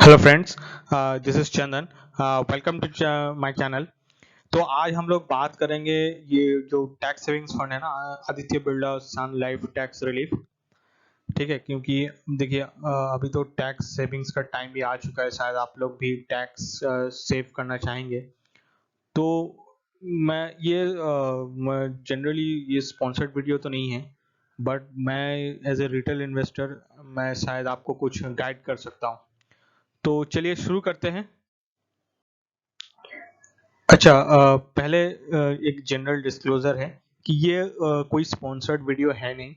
Hello friends, this is Chandan. Welcome to my channel. तो आज हम लोग बात करेंगे ये जो टैक्स सेविंग्स फंड है ना, आदित्य बिरला सन लाइफ टैक्स रिलीफ। ठीक है, क्योंकि देखिए अभी तो टैक्स सेविंग्स का टाइम भी आ चुका है। शायद आप लोग भी टैक्स सेव करना चाहेंगे। तो मैं जनरली ये स्पॉन्सर्ड वीडियो तो नहीं है, बट मैं एज ए रिटेल इन्वेस्टर मैं शायद आपको कुछ गाइड कर सकता हूँ। तो चलिए शुरू करते हैं। अच्छा, पहले एक जनरल डिस्क्लोजर है कि ये कोई स्पॉन्सर्ड वीडियो है नहीं।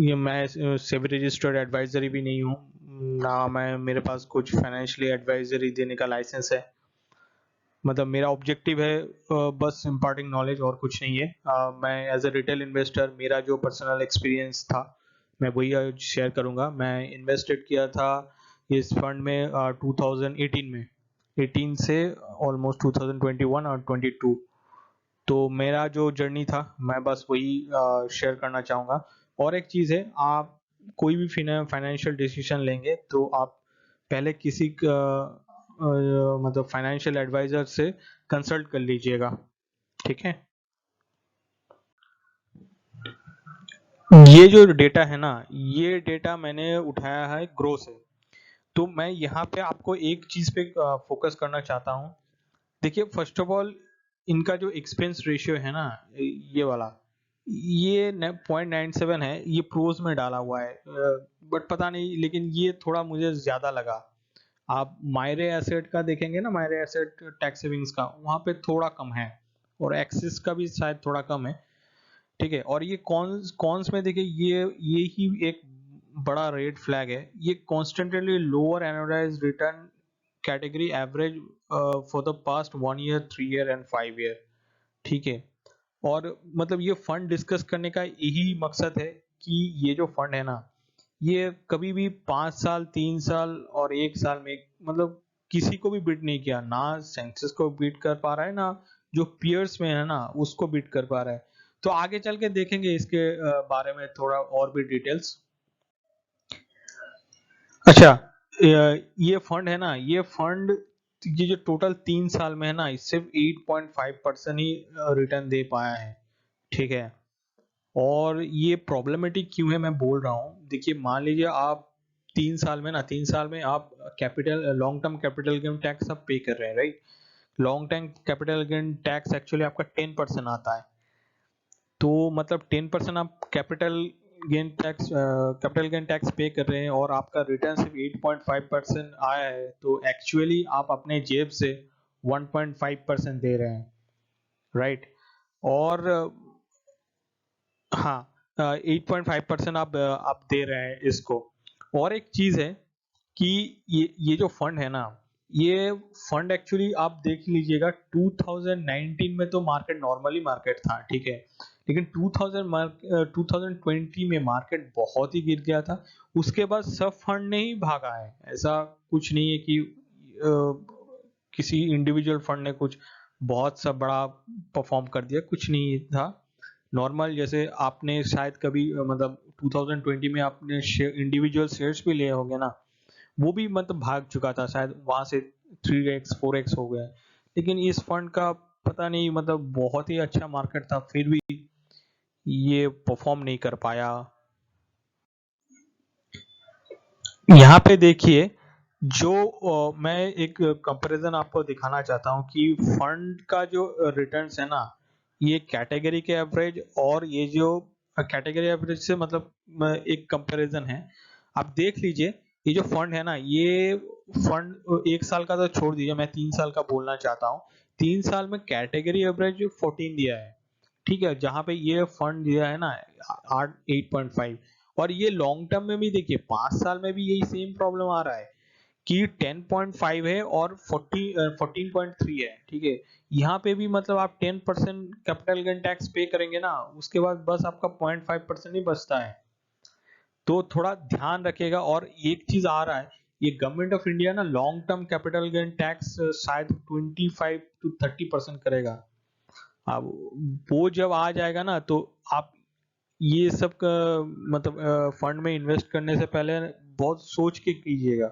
ये मैं सेबी रजिस्टर्ड एडवाइजरी भी नहीं हूँ, ना मैं मेरे पास कुछ फाइनेंशियली एडवाइजरी देने का लाइसेंस है। मतलब मेरा ऑब्जेक्टिव है बस इम्पार्टिंग नॉलेज, और कुछ नहीं है। मैं एज ए रिटेल इन्वेस्टर मेरा जो पर्सनल एक्सपीरियंस था मैं वही आज शेयर करूँगा। मैं इन्वेस्टेड किया था इस फंड में 2018 में, 18 से ऑलमोस्ट 2021 और 22। तो मेरा जो जर्नी था मैं बस वही शेयर करना चाहूँगा। और एक चीज़ है, आप कोई भी फाइनेंशियल डिसीजन लेंगे तो आप पहले किसी मतलब फाइनेंशियल एडवाइजर से कंसल्ट कर लीजिएगा। ठीक है। ये जो डेटा है ना, ये डेटा मैंने उठाया है ग्रो से। तो मैं यहाँ पे आपको एक चीज पे फोकस करना चाहता हूँ। देखिए, फर्स्ट ऑफ ऑल इनका जो एक्सपेंस रेशियो है ना, ये वाला, ये 0.97 है। ये प्रोज में डाला हुआ है, बट पता नहीं, लेकिन ये थोड़ा मुझे ज्यादा लगा। आप मायरे एसेट का देखेंगे ना, मायरे एसेट टैक्स सेविंग्स का, वहां पे थोड़ा कम है, और एक्सिस का भी शायद थोड़ा कम है। ठीक है। और ये कॉन्स कॉन्स में देखिए, ये ही एक बड़ा रेड फ्लैग है। ये constantly lower annualise return category average for the past 1 year, 3 year and 5 year. ठीक है। और मतलब ये फंड डिस्कस करने का यही मकसद है कि ये जो फंड है ना, ये कभी भी 5 साल, 3 साल और 1 साल में मतलब किसी को भी बीट नहीं किया। ना सेंसेस को बीट कर पा रहा है, ना जो पियर्स में है ना उसको बीट कर पा रहा है। तो आगे चल के देखेंगे इसके बारे में थोड़ा और भी डिटेल्स। अच्छा, ये फंड है ना, ये फंड, ये जो टोटल 3 साल में है ना, इस सिर्फ 8.5% ही रिटर्न दे पाया है। ठीक है। और ये प्रॉब्लमेटिक क्यों है मैं बोल रहा हूँ। देखिए, मान लीजिए आप 3 साल में ना, 3 साल में आप capital long term capital gain tax आप पे कर रहे हैं, right. Long term capital gain tax actually आपका 10% आता है। तो मतलब 10% आप कैपिटल गेन टैक्स पे कर रहे हैं, और आपका रिटर्न सिर्फ 8.5% आया है, तो एक्चुअली आप अपने जेब से 1.5% दे रहे हैं, राइट। और हाँ, 8.5% आप दे रहे हैं इसको। और एक चीज है कि ये जो फंड है ना, ये फंड एक्चुअली आप देख लीजिएगा, 2019 में तो मार्केट नॉर्मली मार्केट था, ठीक है। लेकिन 2020 में मार्केट बहुत ही गिर गया था। उसके बाद सब फंड ने ही भागा है। ऐसा कुछ नहीं है कि किसी इंडिविजुअल फंड ने कुछ बहुत सा बड़ा परफॉर्म कर दिया, कुछ नहीं था। नॉर्मल, जैसे आपने शायद कभी मतलब 2020 में आपने इंडिविजुअल शेयर्स भी लिए होंगे ना, वो भी मतलब भाग चुका था, शायद वहां से 3x 4x हो गया। लेकिन इस फंड का पता नहीं, मतलब बहुत ही अच्छा मार्केट था, फिर भी ये परफॉर्म नहीं कर पाया। यहाँ पे देखिए, जो मैं एक कंपैरिजन आपको दिखाना चाहता हूँ कि फंड का जो रिटर्न्स है ना, ये कैटेगरी के एवरेज, और ये जो कैटेगरी एवरेज से मतलब एक कंपैरिजन है। आप देख लीजिए, ये जो फंड है ना, ये फंड 1 साल का तो छोड़ दीजिए, मैं 3 साल का बोलना चाहता हूँ। 3 साल में कैटेगरी एवरेज 14 दिया है। ठीक है, जहां पे ये फंड दिया है ना 8.5। और ये लॉन्ग टर्म में भी देखिए, 5 साल में भी यही सेम प्रॉब्लम आ रहा है कि 10.5 है और 14.3 है। ठीक है। यहाँ पे भी मतलब आप 10% कैपिटल गेन टैक्स पे करेंगे ना, उसके बाद बस आपका 0.5% ही बचता है। तो थोड़ा ध्यान रखिएगा। और एक चीज आ रहा है, ये गवर्नमेंट ऑफ इंडिया ना long term capital gain tax शायद 25 to 30% करेगा। अब वो जब आ जाएगा ना, तो आप ये सब का मतलब फंड में इन्वेस्ट करने से पहले बहुत सोच के कीजिएगा।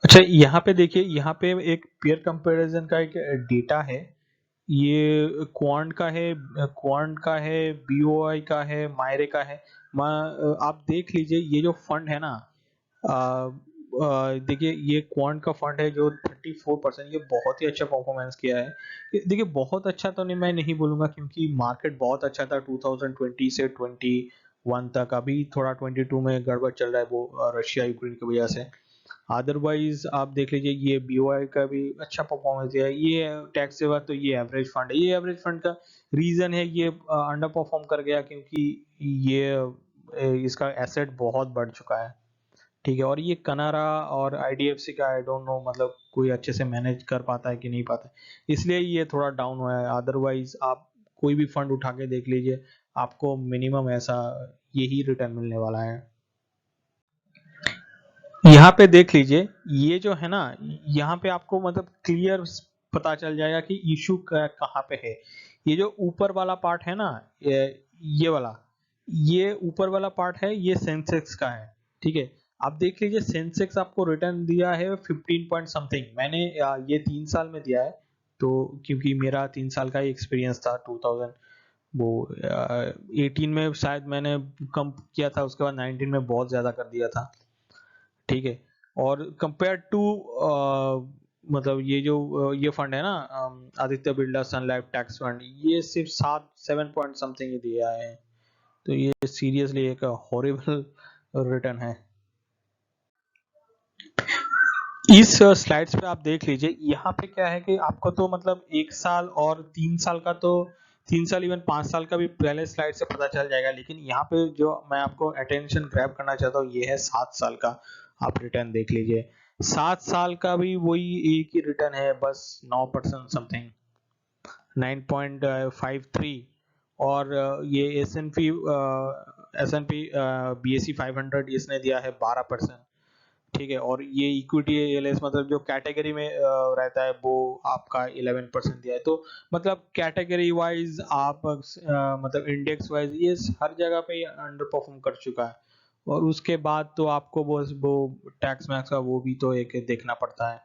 अच्छा, यहाँ पे देखिए, यहाँ पे एक पेयर कंपैरिजन का एक डेटा है। ये क्वांट का है, बीओआई का है, मायरे का है। आप देख लीजिए, ये जो फंड है ना, देखिए ये क्वांट का फंड है जो 34%, ये बहुत ही अच्छा परफॉर्मेंस किया है। देखिए बहुत अच्छा तो नहीं, मैं नहीं बोलूंगा, क्योंकि मार्केट बहुत अच्छा था 2020 से 21 तक। अभी थोड़ा 22 में गड़बड़ चल रहा है, वो रशिया यूक्रेन की वजह से। अदरवाइज आप देख लीजिए, ये बीओआई का भी अच्छा परफॉर्मेंस दिया है। ये टैक्स से बाद तो ये एवरेज फंड है। ये एवरेज फंड का रीजन है, ये अंडर परफॉर्म कर गया क्योंकि ये इसका एसेट बहुत बढ़ चुका है। ठीक है, और ये कनारा और आईडीएफसी का आई डोंट नो, मतलब कोई अच्छे से मैनेज कर पाता है कि नहीं पाता है, इसलिए ये थोड़ा डाउन हुआ है। अदरवाइज आप कोई भी फंड उठा के देख लीजिए, आपको मिनिमम ऐसा यही रिटर्न मिलने वाला है। यहाँ पे देख लीजिए, ये जो है ना, यहाँ पे आपको मतलब क्लियर पता चल जाएगा कि इशू कहाँ पे है। ये जो ऊपर वाला पार्ट है ना, ये वाला, ये ऊपर वाला पार्ट है, ये सेंसेक्स का है। ठीक है, आप देख लीजिए, सेंसेक्स आपको रिटर्न दिया है 15 पॉइंट समथिंग। मैंने ये 3 साल में दिया है, तो क्योंकि मेरा 3 साल का ही एक्सपीरियंस था। 2000 वो 18 में शायद मैंने कम किया था, उसके बाद 19 में बहुत ज्यादा कर दिया था। ठीक है, और कंपेयर टू मतलब ये जो ये फंड है ना, आदित्य बिरला सन लाइफ टैक्स फंड, ये सिर्फ 7 पॉइंट समथिंग ही दिया है। तो ये सीरियसली एक हॉरिबल रिटर्न है। इस स्लाइड्स पे आप देख लीजिए, यहाँ पे क्या है कि आपको तो मतलब 1 साल और 3 साल का तो, 3 साल इवन 5 साल का भी पहले स्लाइड से पता चल जाएगा, लेकिन यहाँ पे जो मैं आपको अटेंशन ग्रैब करना चाहता हूँ, ये है 7 साल का। आप रिटर्न देख लीजिए, 7 साल का भी वही एक ही रिटर्न है, बस 9% समथिंग, 9.53। और ये एस एन पी BSE 500 इसने दिया है 12%। ठीक है, और ये इक्विटी एलएस मतलब जो कैटेगरी में रहता है, वो आपका 11% दिया है। तो मतलब कैटेगरी वाइज आप मतलब इंडेक्स वाइज ये हर जगह पे अंडर परफॉर्म कर चुका है। और उसके बाद तो आपको वो टैक्स मैक्स का वो भी तो एक देखना पड़ता है।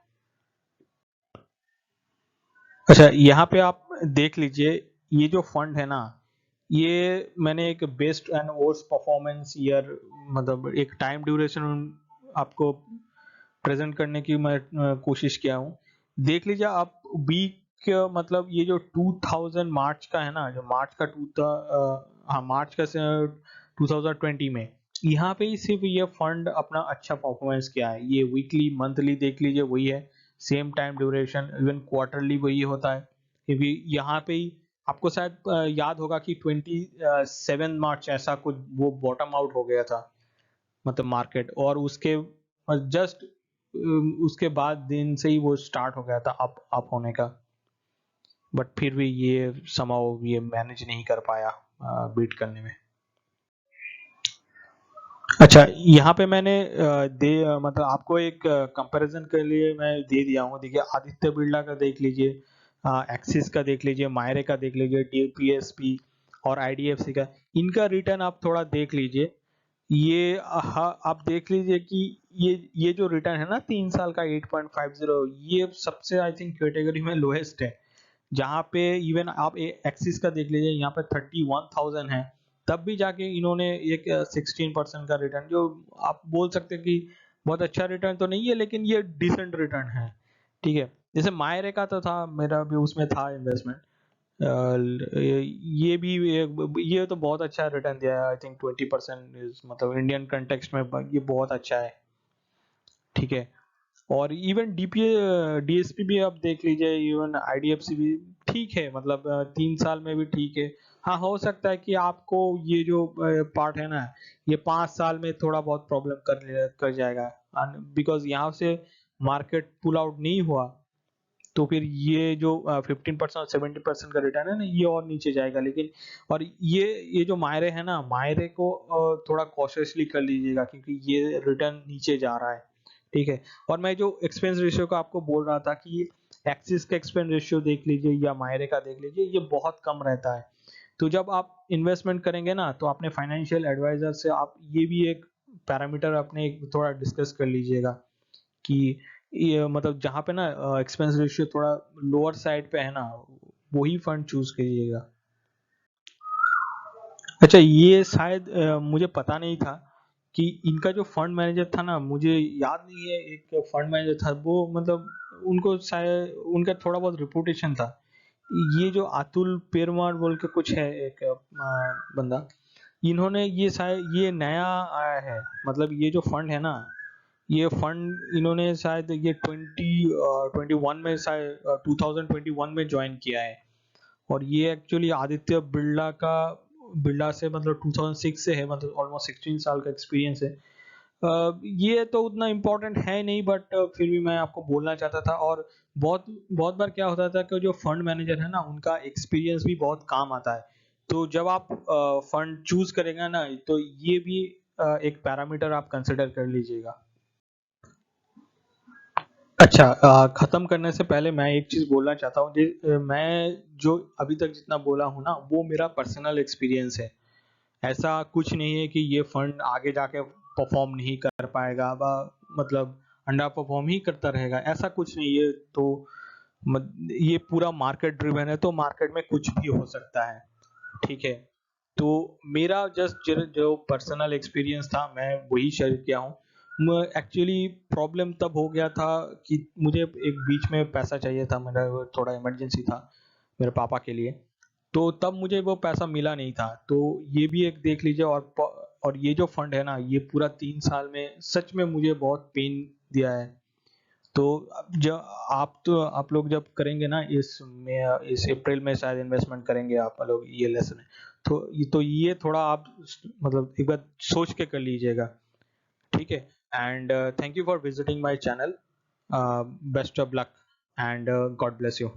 अच्छा, यहाँ पे आप देख लीजिए, ये जो फंड है ना, ये मैंने एक best and worst performance year, मतलब एक टाइम ड्यूरेशन आपको प्रेजेंट करने की मैं कोशिश किया हूँ। देख लीजिए आप, वीक मतलब ये जो 2000 मार्च का है ना, जो मार्च का हाँ मार्च का 2020 में, यहाँ पे ही सिर्फ ये फंड अपना अच्छा परफॉर्मेंस किया है। ये वीकली मंथली देख लीजिए, वही है, same time duration, even quarterly वही होता है। क्योंकि यहाँ पे ही आपको शायद याद होगा कि 27 मार्च ऐसा कुछ वो बॉटम आउट हो गया था, मतलब मार्केट, और उसके जस्ट उसके बाद दिन से ही वो स्टार्ट हो गया था अप होने का। बट फिर भी ये समहाउ ये मैनेज नहीं कर पाया बीट करने में। अच्छा, यहाँ पे मैंने मतलब आपको एक कंपैरिजन के लिए मैं दे दिया हूँ। देखिए, आदित्य बिरला का देख लीजिए, एक्सिस का देख लीजिए, मायरे का देख लीजिए, डीपीएसपी और आईडीएफसी का, इनका रिटर्न आप थोड़ा देख लीजिए। ये आप देख लीजिए कि ये जो रिटर्न है ना 3 साल का 8.50, ये सबसे आई थिंक कैटेगरी में लोएस्ट है। जहाँ पे इवन आप एक्सिस का देख लीजिए, यहाँ पे 31,000 है, तब भी जाके इन्होंने एक 16% का रिटर्न, जो आप बोल सकते हैं कि बहुत अच्छा रिटर्न तो नहीं है, लेकिन ये डिसेंट रिटर्न है। ठीक है, जैसे मायरे का तो था, मेरा भी उसमें था इन्वेस्टमेंट, ये भी ये तो बहुत अच्छा रिटर्न दिया है, आई थिंक 20%, मतलब इंडियन कंटेक्स्ट में ये बहुत अच्छा है। ठीक है, और इवन डीएसपी भी आप देख लीजिए, इवन आईडीएफसी भी ठीक है, मतलब 3 साल में भी ठीक है। हाँ, हो सकता है कि आपको ये जो पार्ट है ना, ये 5 साल में थोड़ा बहुत प्रॉब्लम कर जाएगा, बिकॉज यहाँ से मार्केट पुल आउट नहीं हुआ, तो फिर ये जो 15% और 70% का रिटर्न है ना, ये और नीचे जाएगा। लेकिन और ये जो मायरे है ना, मायरे को थोड़ा कॉशियसली कर लीजिएगा, क्योंकि ये रिटर्न नीचे जा रहा है। ठीक है, और मैं जो एक्सपेंस रेशियो का आपको बोल रहा था कि एक्सिस का एक्सपेंस रेशियो देख लीजिए या मायरे का देख लीजिए, ये बहुत कम रहता है। तो जब आप इन्वेस्टमेंट करेंगे ना, तो अपने फाइनेंशियल एडवाइजर से आप ये भी एक पैरामीटर अपने थोड़ा डिस्कस कर लीजिएगा कि ये मतलब जहाँ पे ना एक्सपेंस रेशियो थोड़ा लोअर साइड पे है ना, वही फंड चूज कीजिएगा। अच्छा, ये शायद मुझे पता नहीं था कि इनका जो फंड मैनेजर था ना, मुझे याद नहीं है, एक फंड मैनेजर था वो, मतलब उनको शायद उनका थोड़ा बहुत रिपुटेशन था। ये जो अतुल पेरमार बोल के कुछ है एक बंदा, इन्होंने ये शायद ये नया आया है, मतलब ये जो फंड है ना, ये फंड इन्होंने शायद ये 2021 में, शायद 2021 में ज्वाइन किया है। और ये एक्चुअली आदित्य बिरला का, बिरला से मतलब 2006 से है, मतलब ऑलमोस्ट 16 साल का एक्सपीरियंस है। ये तो उतना इम्पोर्टेंट है नहीं, बट फिर भी मैं आपको बोलना चाहता था। और बहुत बहुत बार क्या होता था कि जो फंड मैनेजर है ना, उनका एक्सपीरियंस भी बहुत काम आता है। तो जब आप फंड चूज करेंगे ना, तो ये भी एक पैरामीटर आप कंसिडर कर लीजिएगा। अच्छा, खत्म करने से पहले मैं एक चीज बोलना चाहता हूँ। मैं जो अभी तक जितना बोला हूँ ना, वो मेरा पर्सनल एक्सपीरियंस है। ऐसा कुछ नहीं है कि ये फंड आगे जाके परफॉर्म नहीं कर पाएगा, मतलब अंडर परफॉर्म ही करता रहेगा, ऐसा कुछ नहीं है। तो ये पूरा मार्केट ड्रिवन है, तो मार्केट में कुछ भी हो सकता है। ठीक है। तो मेरा जस्ट जो पर्सनल एक्सपीरियंस था, मैं वही शेयर किया हूँ। एक्चुअली प्रॉब्लम तब हो गया था कि मुझे एक बीच में पैसा चाहिए था, मेरा थोड़ा इमरजेंसी था मेरे पापा के लिए। तो तब मुझे वो पैसा मिला नहीं था, तो ये भी एक देख लीजिए। और ये जो फंड है ना, ये पूरा 3 साल में सच में मुझे बहुत पेन दिया है। तो जब आप लोग जब करेंगे ना, इस अप्रैल में शायद इन्वेस्टमेंट करेंगे आप लोग ईएलएस में, तो ये थोड़ा आप मतलब एक बार सोच के कर लीजिएगा। ठीक है। And thank you for visiting my channel. Best of luck and God bless you.